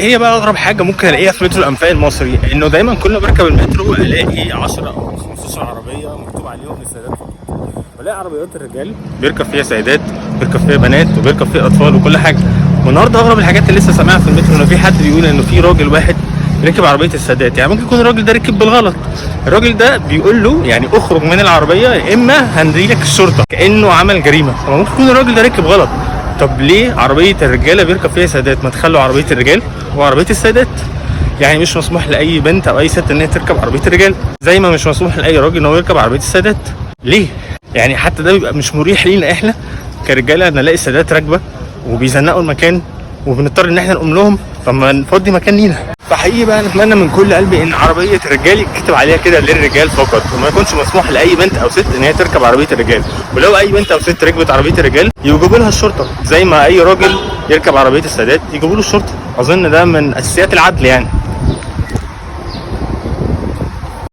هي بقى اغرب حاجه ممكن الاقيها في مترو الانفاق المصري، انه دايما كل ما بركب المترو الاقي 10 او 15 عربيه مكتوب عليهم للسيدات فقط، بلاقي عربيات الرجال بيركب فيها سيدات، بيركب فيها بنات، وبيركب فيها اطفال وكل حاجه. والنهارده اغرب الحاجات اللي لسه سامعها في المترو انه في حد بيقول انه في راجل واحد ركب عربيه السادات. يعني ممكن يكون الراجل ده ركب بالغلط، الراجل ده بيقول له يعني اخرج من العربيه يا اما هنديلك الشرطه، كانه عمل جريمه. فممكن يكون الراجل ده ركب غلط. طب ليه عربيه الرجاله بيركب فيها سادات؟ ما تخلوا عربيه الرجال وعربيه السادات. يعني مش مسموح لاي بنت او اي ست ان هي تركب عربيه الرجال، زي ما مش مسموح لاي راجل ان هو يركب عربيه السادات. ليه؟ يعني حتى ده بيبقى مش مريح لينا احنا كرجاله، نلاقي السادات راكبه وبيزنقوا المكان وبنضطر ان احنا نقوم لهم، فما نفضي مكان لينا. فحقيقي بقى نتمنى من كل قلبي ان عربيه الرجال يتكتب عليها كده للرجال فقط، وما يكونش مسموح لاي بنت او ست ان هي تركب عربيه الرجال. ولو اي بنت او ست ركبت عربيه الرجال يجيبوا لها الشرطه، زي ما اي راجل يركب عربيه السادات يجيبوا له الشرطه. اظن ده من اساسيات العدل يعني.